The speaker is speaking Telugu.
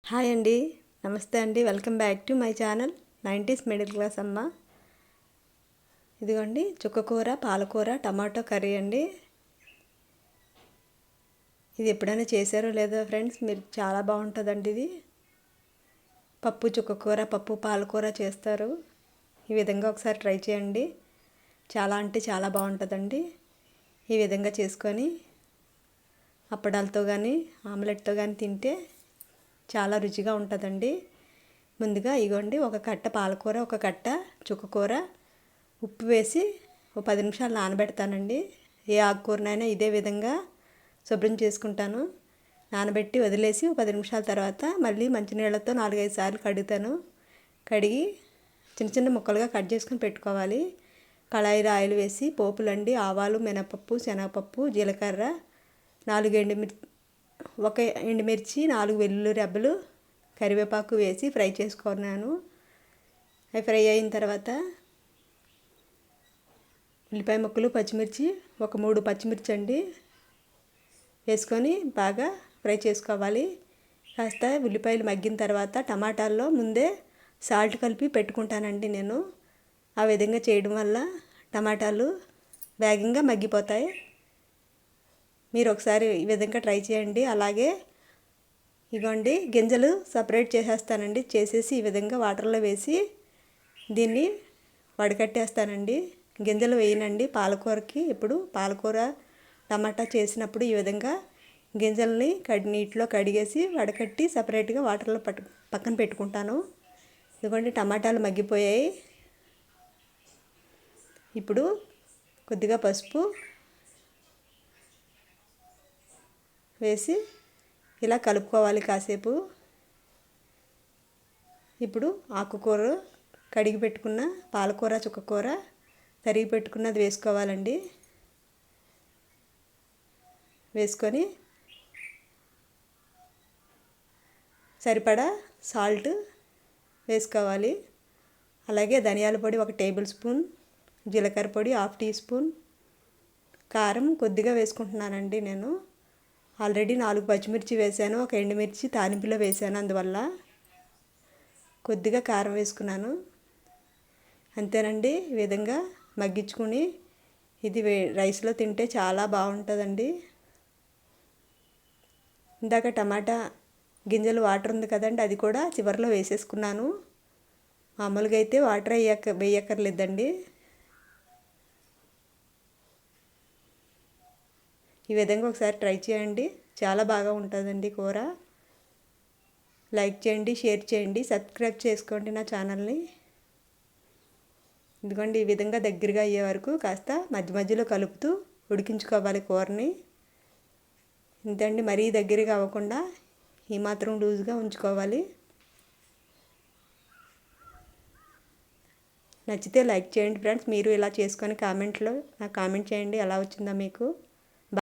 హాయ్ అండి, నమస్తే అండి. Welcome back to my channel 90s middle class అమ్మ. ఇదిగోండి చుక్కకూర, పాలకూర, టమాటో కర్రీ అండి. ఇది ఎప్పుడైనా చేశారో లేదో ఫ్రెండ్స్, మీరు చాలా బాగుంటుందండి. ఇది పప్పు చుక్కకూర, పప్పు పాలకూర చేస్తారు. ఈ విధంగా ఒకసారి ట్రై చేయండి. చాలా అంటే చాలా బాగుంటుందండి. ఈ విధంగా చేసుకొని అప్పడాలతో కానీ ఆమ్లెట్తో కానీ తింటే చాలా రుచిగా ఉంటుందండి. ముందుగా ఇగోండి ఒక కట్ట పాలకూర, ఒక కట్ట చుక్కకూర ఉప్పు వేసి ఒక 10 నిమిషాలు నానబెడతానండి. ఏ ఆకుకూరనైనా ఇదే విధంగా శుభ్రం చేసుకుంటాను. నానబెట్టి వదిలేసి 10 నిమిషాల తర్వాత మళ్ళీ మంచినీళ్ళతో 4-5 సార్లు కడుగుతాను. కడిగి చిన్న చిన్న ముక్కలుగా కట్ చేసుకుని పెట్టుకోవాలి. కళాయిలో ఆయిల్ వేసి పోపులండి, ఆవాలు, మినపప్పు, శనగపప్పు, జీలకర్ర, 4 ఒక ఎండుమిర్చి, 4 వెల్లుల్లి రెబ్బలు, కరివేపాకు వేసి ఫ్రై చేసుకున్నాను. అవి ఫ్రై అయిన తర్వాత ఉల్లిపాయ ముక్కలు, పచ్చిమిర్చి, ఒక 3 పచ్చిమిర్చి అండి వేసుకొని బాగా ఫ్రై చేసుకోవాలి. కాస్త ఉల్లిపాయలు మగ్గిన తర్వాత టమాటాల్లో ముందే సాల్ట్ కలిపి పెట్టుకుంటానండి నేను. ఆ విధంగా చేయడం వల్ల టమాటాలు వేగంగా మగ్గిపోతాయి. మీరు ఒకసారి ఈ విధంగా ట్రై చేయండి. అలాగే ఇగోండి గింజలు సపరేట్ చేసేస్తానండి. చేసేసి ఈ విధంగా వాటర్లో వేసి దీన్ని వడకట్టేస్తానండి. గింజలు వేయనండి పాలకూరకి. ఇప్పుడు పాలకూర టమాటా చేసినప్పుడు ఈ విధంగా గింజల్ని నీటిలో కడిగేసి వడకట్టి సపరేట్గా వాటర్లో పక్కన పెట్టుకుంటాను. ఇదిగోండి టమాటాలు మగ్గిపోయాయి. ఇప్పుడు కొద్దిగా పసుపు వేసి ఇలా కలుపుకోవాలి కాసేపు. ఇప్పుడు ఆకుకూర కడిగి పెట్టుకున్న పాలకూర, చుక్కకూర తరిగి పెట్టుకున్నది వేసుకోవాలండి. వేసుకొని సరిపడా సాల్ట్ వేసుకోవాలి. అలాగే ధనియాల పొడి 1 టేబుల్ స్పూన్, జీలకర్ర పొడి 1/2 టీ స్పూన్, కారం కొద్దిగా వేసుకుంటున్నానండి నేను. ఆల్రెడీ 4 పచ్చిమిర్చి వేసాను, ఒక ఎండుమిర్చి తాలింపులో వేసాను, అందువల్ల కొద్దిగా కారం వేసుకున్నాను. అంతేనండి. ఈ విధంగా మగ్గించుకుని ఇది రైస్లో తింటే చాలా బాగుంటుందండి. ఇందాక టమాటా గింజలు వాటర్ ఉంది కదండి, అది కూడా చివరిలో వేసేసుకున్నాను. మామూలుగా అయితే వాటర్ వేయక్కర్లేదండి. ఈ విధంగా ఒకసారి ట్రై చేయండి. చాలా బాగా ఉంటుందండి కూర. లైక్ చేయండి, షేర్ చేయండి, సబ్స్క్రైబ్ చేసుకోండి నా ఛానల్ని. ఇదిగోండి ఈ విధంగా దగ్గరగా అయ్యే వరకు కాస్త మధ్య మధ్యలో కలుపుతూ ఉడికించుకోవాలి కూరని. ఇంతండి, మరీ దగ్గరగా అవ్వకుండా ఈ మాత్రం లూజ్గా ఉంచుకోవాలి. నచ్చితే లైక్ చేయండి ఫ్రెండ్స్. మీరు ఇలా చేసుకొని కామెంట్లో నాకు కామెంట్ చేయండి ఎలా వచ్చిందో మీకు.